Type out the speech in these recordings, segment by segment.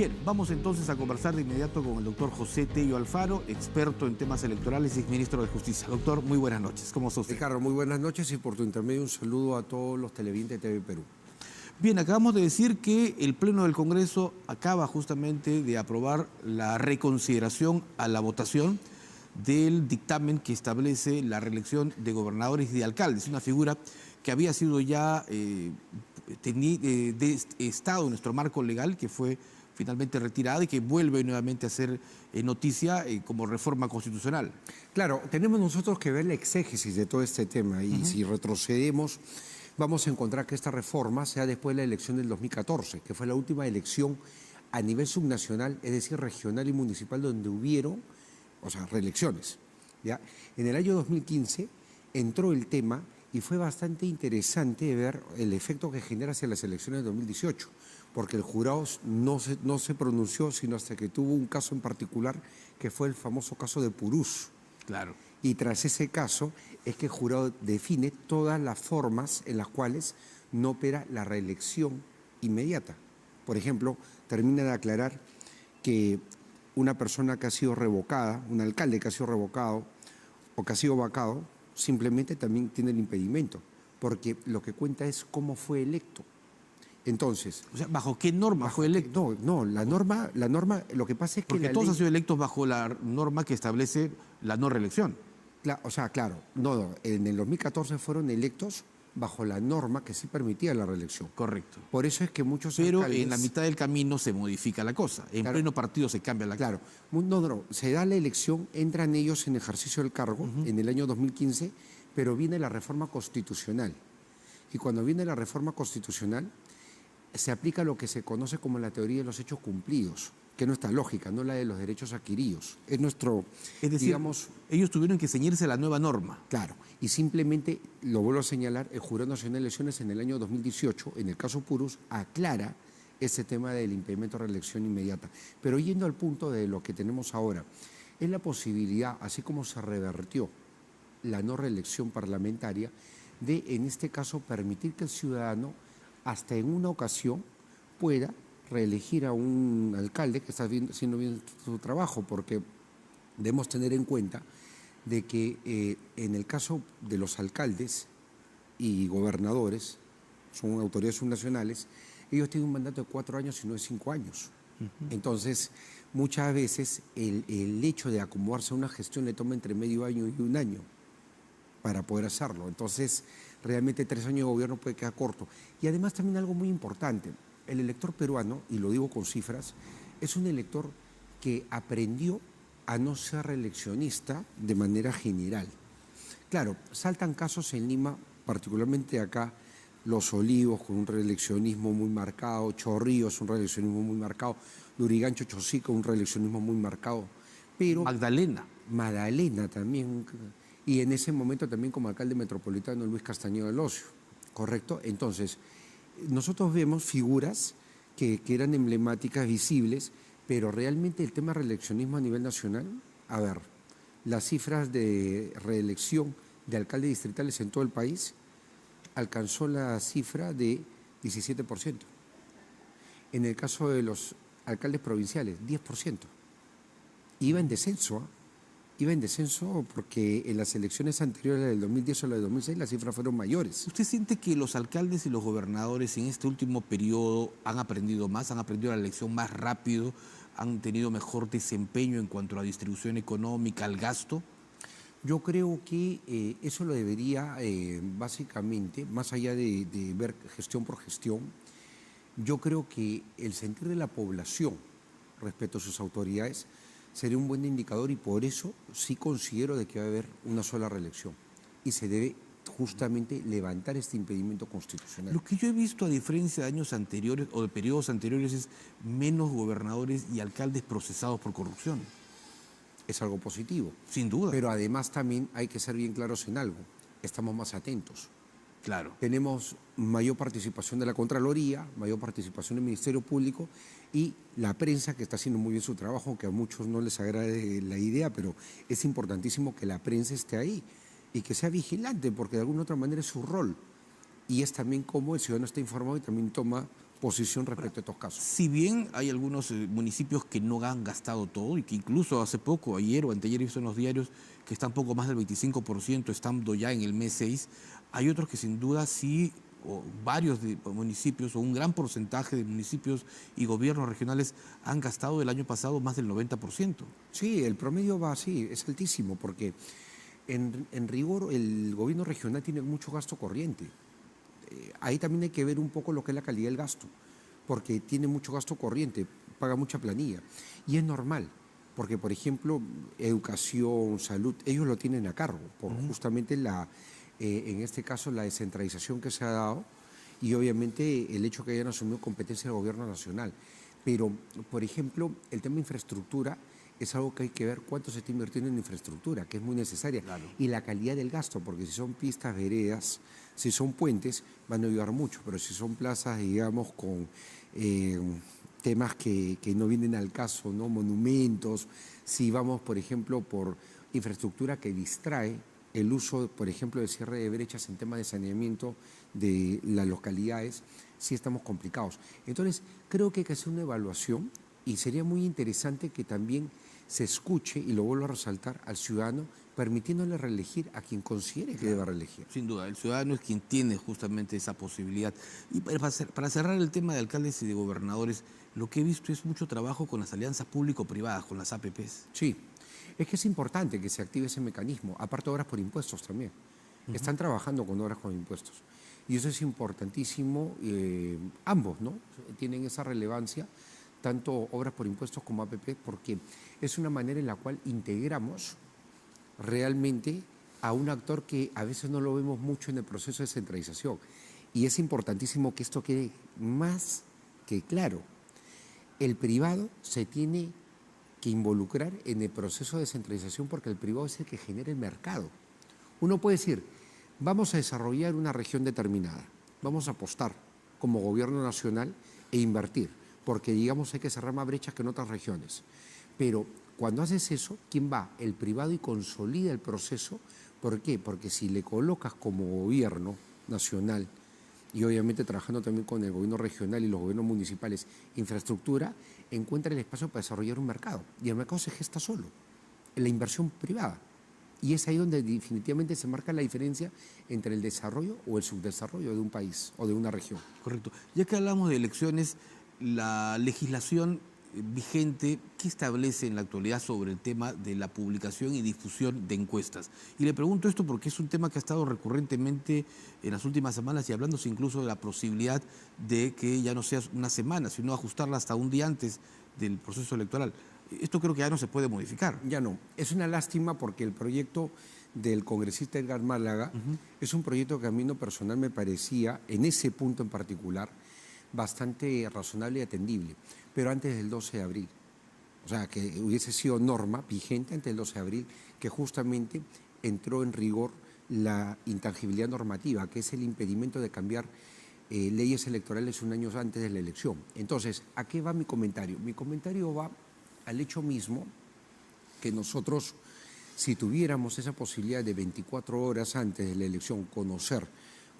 Bien, vamos entonces a conversar de inmediato con el doctor José Tello Alfaro, experto en temas electorales y exministro de Justicia. Doctor, muy buenas noches. ¿Cómo está usted? Ricardo, muy buenas noches y por tu intermedio un saludo a todos los televidentes de TV Perú. Bien, acabamos de decir que el Pleno del Congreso acaba justamente de aprobar la reconsideración a la votación del dictamen que establece la reelección de gobernadores y de alcaldes, una figura que había sido ya de estado en nuestro marco legal, que fue finalmente retirada y que vuelve nuevamente a ser noticia como reforma constitucional. Claro, tenemos nosotros que ver la exégesis de todo este tema y si retrocedemos vamos a encontrar que esta reforma sea después de la elección del 2014, que fue la última elección a nivel subnacional, es decir, regional y municipal, donde hubieron, reelecciones. ¿Ya? En el año 2015 entró el tema y fue bastante interesante ver el efecto que genera hacia las elecciones de 2018, porque el jurado no se pronunció sino hasta que tuvo un caso en particular, que fue el famoso caso de Purús. Claro. Y tras ese caso es que el jurado define todas las formas en las cuales no opera la reelección inmediata. Por ejemplo, termina de aclarar que una persona que ha sido revocada, un alcalde que ha sido revocado o que ha sido vacado, simplemente también tiene el impedimento, porque lo que cuenta es cómo fue electo. Entonces, o sea, ¿bajo qué norma fue electo? No, la norma, lo que pasa es que porque todos han sido electos bajo la norma que establece la no reelección. Claro, en el 2014 fueron electos bajo la norma que sí permitía la reelección. Correcto. Por eso es que muchos Pero alcaldes, en la mitad del camino se modifica la cosa. En pleno partido se cambia la cosa. Claro, se da la elección, entran ellos en ejercicio del cargo en el año 2015, pero viene la reforma constitucional. Y cuando viene la reforma constitucional, se aplica lo que se conoce como la teoría de los hechos cumplidos, que es nuestra lógica, no la de los derechos adquiridos. Es decir, digamos, ellos tuvieron que ceñirse a la nueva norma. Claro, y simplemente, lo vuelvo a señalar, el Jurado Nacional de Elecciones en el año 2018, en el caso Purús, aclara ese tema del impedimento de reelección inmediata. Pero yendo al punto de lo que tenemos ahora, es la posibilidad, así como se revertió la no reelección parlamentaria, de, en este caso, permitir que el ciudadano, hasta en una ocasión, pueda reelegir a un alcalde que está haciendo bien su trabajo, porque debemos tener en cuenta de que en el caso de los alcaldes y gobernadores, son autoridades subnacionales, ellos tienen un mandato de 4 años y no de 5 años. Entonces, muchas veces el hecho de acomodarse a una gestión le toma entre medio año y 1 año para poder hacerlo. Entonces, realmente 3 años de gobierno puede quedar corto. Y además también algo muy importante, el elector peruano, y lo digo con cifras, es un elector que aprendió a no ser reeleccionista de manera general. Claro, saltan casos en Lima, particularmente acá, Los Olivos con un reeleccionismo muy marcado, Chorrillos un reeleccionismo muy marcado, Lurigancho, Chosico un reeleccionismo muy marcado, pero Magdalena también, y en ese momento también como alcalde metropolitano Luis Castañeda del Ocio, ¿correcto? Entonces, nosotros vemos figuras que eran emblemáticas, visibles, pero realmente el tema de reeleccionismo a nivel nacional, a ver, las cifras de reelección de alcaldes distritales en todo el país alcanzó la cifra de 17%. En el caso de los alcaldes provinciales, 10%. Iba en descenso, Iba en descenso porque en las elecciones anteriores, la del 2010 o la del 2006, las cifras fueron mayores. ¿Usted siente que los alcaldes y los gobernadores en este último periodo han aprendido más, han aprendido la lección más rápido, han tenido mejor desempeño en cuanto a la distribución económica, al gasto? Yo creo que eso lo debería, básicamente, más allá de ver gestión por gestión, yo creo que el sentir de la población respecto a sus autoridades sería un buen indicador y por eso sí considero de que va a haber una sola reelección y se debe justamente levantar este impedimento constitucional. Lo que yo he visto, a diferencia de años anteriores o de periodos anteriores, es menos gobernadores y alcaldes procesados por corrupción. Es algo positivo. Sin duda. Pero además también hay que ser bien claros en algo. Estamos más atentos. Claro. Tenemos mayor participación de la Contraloría, mayor participación del Ministerio Público y la prensa que está haciendo muy bien su trabajo, aunque a muchos no les agrade la idea, pero es importantísimo que la prensa esté ahí y que sea vigilante, porque de alguna u otra manera es su rol. Y es también como el ciudadano está informado y también toma posición respecto a estos casos. Si bien hay algunos municipios que no han gastado todo y que incluso hace poco, ayer o anteayer he visto en los diarios que están poco más del 25% estando ya en el mes 6, hay otros que sin duda sí, o varios municipios o un gran porcentaje de municipios y gobiernos regionales han gastado el año pasado más del 90%. Sí, el promedio va así, es altísimo, porque en rigor el gobierno regional tiene mucho gasto corriente. Ahí también hay que ver un poco lo que es la calidad del gasto, porque tiene mucho gasto corriente, paga mucha planilla. Y es normal, porque por ejemplo, educación, salud, ellos lo tienen a cargo, por justamente en este caso la descentralización que se ha dado y obviamente el hecho que hayan asumido competencia del gobierno nacional. Pero, por ejemplo, el tema de infraestructura es algo que hay que ver cuánto se está invirtiendo en infraestructura, que es muy necesaria, Claro. y la calidad del gasto, porque si son pistas, veredas, si son puentes, van a ayudar mucho, pero si son plazas, digamos, con temas que no vienen al caso, ¿no? Monumentos, si vamos, por ejemplo, por infraestructura que distrae el uso, por ejemplo, de cierre de brechas en temas de saneamiento de las localidades, sí estamos complicados. Entonces, creo que hay que hacer una evaluación y sería muy interesante que también se escuche, y lo vuelvo a resaltar, al ciudadano, permitiéndole reelegir a quien considere que deba reelegir. Sin duda, el ciudadano es quien tiene justamente esa posibilidad. Y para cerrar el tema de alcaldes y de gobernadores, lo que he visto es mucho trabajo con las alianzas público-privadas, con las APPs. Sí, es que es importante que se active ese mecanismo, aparte de obras por impuestos también. Están trabajando con obras con impuestos. Y eso es importantísimo, ambos, ¿no? Tienen esa relevancia, tanto obras por impuestos como APP, porque es una manera en la cual integramos realmente a un actor que a veces no lo vemos mucho en el proceso de centralización. Y es importantísimo que esto quede más que claro. El privado se tiene que involucrar en el proceso de centralización porque el privado es el que genera el mercado. Uno puede decir, vamos a desarrollar una región determinada, vamos a apostar como gobierno nacional e invertir, porque digamos hay que cerrar más brechas que en otras regiones. Pero cuando haces eso, ¿quién va? El privado, y consolida el proceso. ¿Por qué? Porque si le colocas como gobierno nacional y obviamente trabajando también con el gobierno regional y los gobiernos municipales, infraestructura, encuentra el espacio para desarrollar un mercado. Y el mercado se gesta solo, en la inversión privada. Y es ahí donde definitivamente se marca la diferencia entre el desarrollo o el subdesarrollo de un país o de una región. Correcto. Ya que hablamos de elecciones, la legislación vigente, ¿qué establece en la actualidad sobre el tema de la publicación y difusión de encuestas? Y le pregunto esto porque es un tema que ha estado recurrentemente en las últimas semanas y hablándose incluso de la posibilidad de que ya no sea una semana, sino ajustarla hasta un día antes del proceso electoral. Esto creo que ya no se puede modificar. Ya no. Es una lástima porque el proyecto del congresista Edgar Málaga es un proyecto que a mí en lo personal me parecía, en ese punto en particular, bastante razonable y atendible, pero antes del 12 de abril. O sea, que hubiese sido norma vigente antes del 12 de abril, que justamente entró en rigor la intangibilidad normativa, que es el impedimento de cambiar leyes electorales un año antes de la elección. Entonces, ¿a qué va mi comentario? Mi comentario va al hecho mismo que nosotros, si tuviéramos esa posibilidad de 24 horas antes de la elección conocer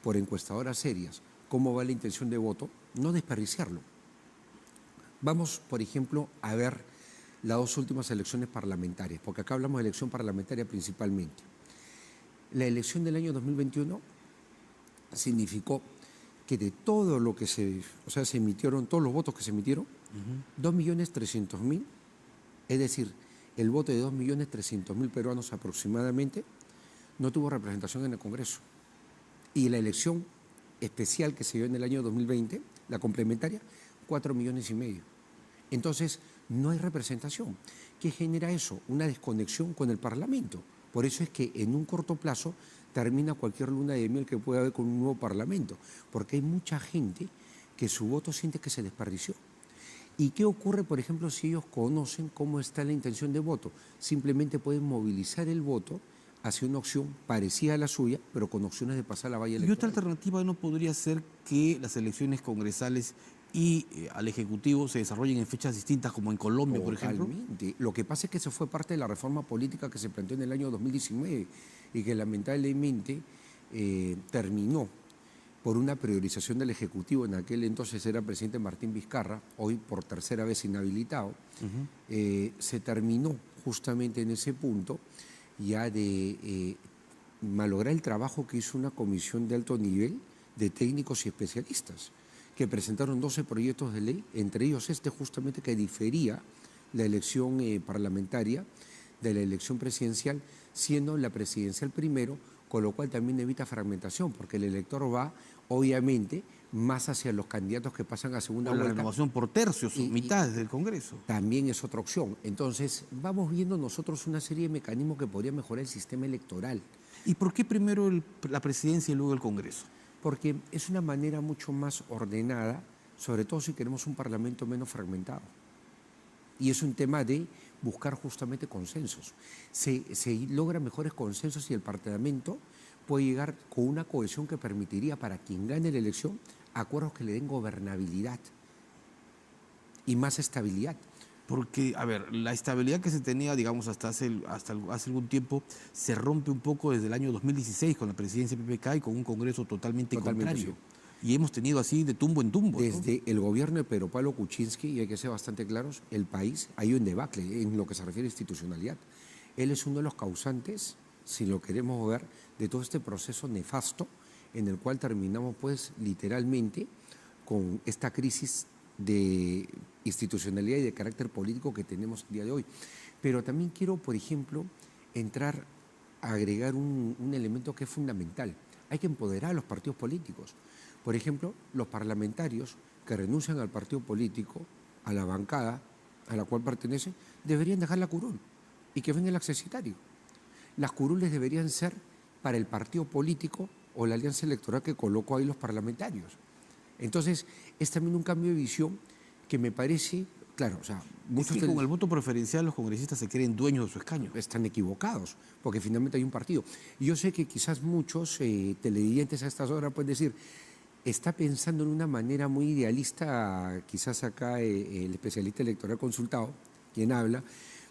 por encuestadoras serias cómo va la intención de voto, no desperdiciarlo. Vamos, por ejemplo, a ver las dos últimas elecciones parlamentarias, porque acá hablamos de elección parlamentaria principalmente. La elección del año 2021 significó que de todo lo que se emitieron, todos los votos que se emitieron, 2.300.000, es decir, el voto de 2.300.000 peruanos aproximadamente, no tuvo representación en el Congreso. Y la elección especial que se dio en el año 2020, la complementaria, 4,5 millones. Entonces, no hay representación. ¿Qué genera eso? Una desconexión con el Parlamento. Por eso es que en un corto plazo termina cualquier luna de miel que pueda haber con un nuevo Parlamento, porque hay mucha gente que su voto siente que se desperdició. ¿Y qué ocurre, por ejemplo, si ellos conocen cómo está la intención de voto? Simplemente pueden movilizar el voto hacia una opción parecida a la suya, pero con opciones de pasar a la valla electoral. Y otra alternativa no podría ser que las elecciones congresales y al Ejecutivo se desarrollen en fechas distintas, como en Colombia, por ejemplo. Totalmente. Lo que pasa es que eso fue parte de la reforma política que se planteó en el año 2019 y que lamentablemente terminó por una priorización del Ejecutivo. En aquel entonces era presidente Martín Vizcarra, hoy por tercera vez inhabilitado. Se terminó justamente en ese punto ya de malograr el trabajo que hizo una comisión de alto nivel de técnicos y especialistas, que presentaron 12 proyectos de ley, entre ellos este justamente que difería la elección parlamentaria de la elección presidencial, siendo la presidencial primero, con lo cual también evita fragmentación, porque el elector va, obviamente, más hacia los candidatos que pasan a segunda O la vuelta. renovación por tercios, mitades del Congreso. También es otra opción. Entonces, vamos viendo nosotros una serie de mecanismos que podrían mejorar el sistema electoral. ¿Y por qué primero la presidencia y luego el Congreso? Porque es una manera mucho más ordenada, sobre todo si queremos un parlamento menos fragmentado. Y es un tema de buscar justamente consensos. Se logran mejores consensos y el parlamento puede llegar con una cohesión que permitiría para quien gane la elección acuerdos que le den gobernabilidad y más estabilidad. Porque, a ver, la estabilidad que se tenía, digamos, hasta hace algún tiempo, se rompe un poco desde el año 2016 con la presidencia del PPK y con un Congreso totalmente contrario. Sí. Y hemos tenido así de tumbo en tumbo. Desde ¿no? el gobierno de Pedro Pablo Kuczynski, y hay que ser bastante claros, el país ha ido en debacle en lo que se refiere a institucionalidad. Él es uno de los causantes, si lo queremos ver, de todo este proceso nefasto en el cual terminamos, pues, literalmente con esta crisis de institucionalidad y de carácter político que tenemos el día de hoy. Pero también quiero, por ejemplo, entrar a agregar un elemento que es fundamental. Hay que empoderar a los partidos políticos. Por ejemplo, los parlamentarios que renuncian al partido político, a la bancada a la cual pertenecen, deberían dejar la curul y que venga el accesitario. Las curules deberían ser para el partido político o la alianza electoral que colocó ahí los parlamentarios. Entonces, es también un cambio de visión que me parece, claro, o sea, muchos con el voto preferencial los congresistas se creen dueños de su escaño. Están equivocados, porque finalmente hay un partido. Y yo sé que quizás muchos televidentes a estas horas pueden decir, está pensando en una manera muy idealista, quizás acá el especialista electoral consultado, quien habla,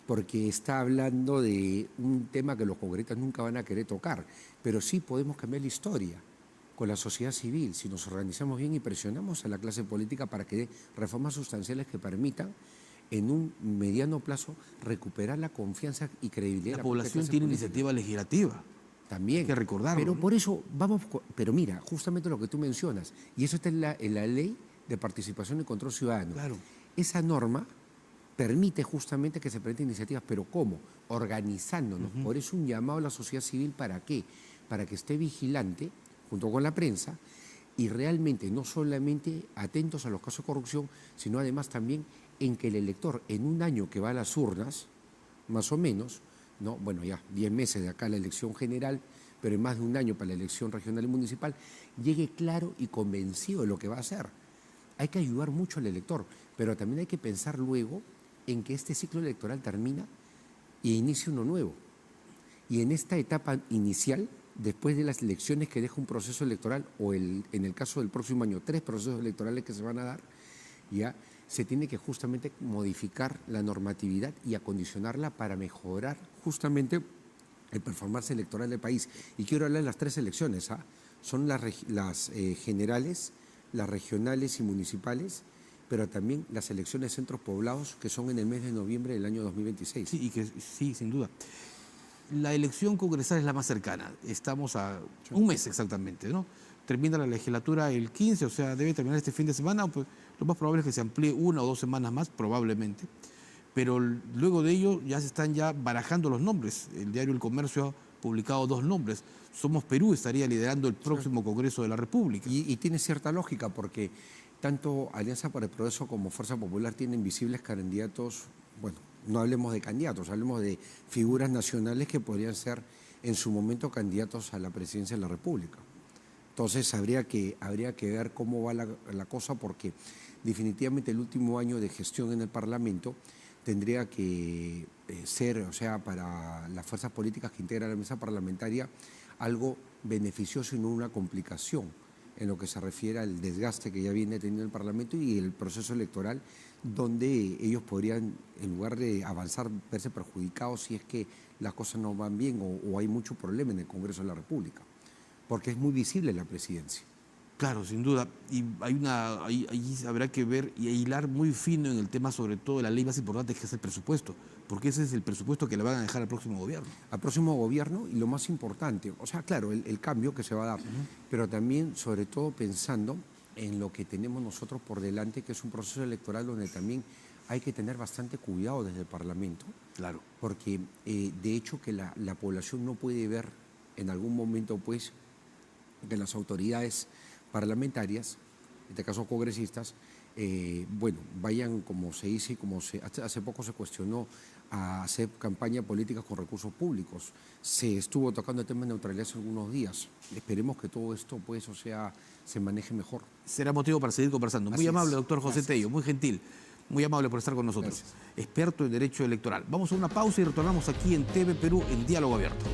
porque está hablando de un tema que los congresistas nunca van a querer tocar, pero sí podemos cambiar la historia con la sociedad civil, si nos organizamos bien y presionamos a la clase política para que dé reformas sustanciales que permitan en un mediano plazo recuperar la confianza y credibilidad. La población tiene iniciativa legislativa. También. Hay que recordarlo. Pero por eso vamos, pero mira, justamente lo que tú mencionas, y eso está en la ley de participación y control ciudadano. Claro. Esa norma permite justamente que se presenten iniciativas, pero ¿cómo? Organizándonos. Por eso un llamado a la sociedad civil, ¿para qué? Para que esté vigilante junto con la prensa, y realmente no solamente atentos a los casos de corrupción, sino además también en que el elector en un año que va a las urnas, más o menos, ¿no? Bueno, ya 10 meses de acá la elección general, pero en más de un año para la elección regional y municipal, llegue claro y convencido de lo que va a hacer. Hay que ayudar mucho al elector, pero también hay que pensar luego en que este ciclo electoral termina y inicia uno nuevo. Y en esta etapa inicial, después de las elecciones que deja un proceso electoral, o en el caso del próximo año, 3 procesos electorales que se van a dar, ya se tiene que justamente modificar la normatividad y acondicionarla para mejorar justamente el performance electoral del país. Y quiero hablar de las 3 elecciones, ¿ah? Son las generales, las regionales y municipales, pero también las elecciones de centros poblados que son en el mes de noviembre del año 2026. Sí, sin duda. La elección congresal es la más cercana. Estamos a un mes exactamente, ¿no? Termina la legislatura el 15, o sea, debe terminar este fin de semana. Pues, lo más probable es que se amplíe 1 o 2 semanas más, probablemente. Pero luego de ello ya se están barajando los nombres. El diario El Comercio ha publicado 2 nombres. Somos Perú estaría liderando el próximo Congreso de la República. Y tiene cierta lógica, porque tanto Alianza para el Progreso como Fuerza Popular tienen visibles candidatos, bueno, no hablemos de candidatos, hablemos de figuras nacionales que podrían ser en su momento candidatos a la presidencia de la República. Entonces habría que ver cómo va la cosa, porque definitivamente el último año de gestión en el Parlamento tendría que ser, o sea, para las fuerzas políticas que integran la mesa parlamentaria, algo beneficioso y no una complicación en lo que se refiere al desgaste que ya viene teniendo el Parlamento y el proceso electoral, donde ellos podrían, en lugar de avanzar, verse perjudicados si es que las cosas no van bien o hay mucho problema en el Congreso de la República, porque es muy visible la presidencia. Claro, sin duda. Y ahí habrá que ver y hilar muy fino en el tema, sobre todo de la ley más importante, que es el presupuesto, porque ese es el presupuesto que le van a dejar al próximo gobierno. Al próximo gobierno, y lo más importante, o sea, claro, el cambio que se va a dar, pero también, sobre todo, pensando en lo que tenemos nosotros por delante, que es un proceso electoral donde también hay que tener bastante cuidado desde el Parlamento, Claro. porque de hecho que la población no puede ver en algún momento, pues, que las autoridades parlamentarias, en este caso congresistas, bueno, vayan, como se dice, hace poco se cuestionó a hacer campaña política con recursos públicos. Se estuvo tocando el tema de neutralidad hace algunos días. Esperemos que todo esto, pues, o sea, se maneje mejor. Será motivo para seguir conversando. Muy Así amable, es. doctor José Gracias. Tello, muy gentil, muy amable por estar con nosotros. Gracias. Experto en Derecho Electoral. Vamos a una pausa y retornamos aquí en TV Perú en Diálogo Abierto.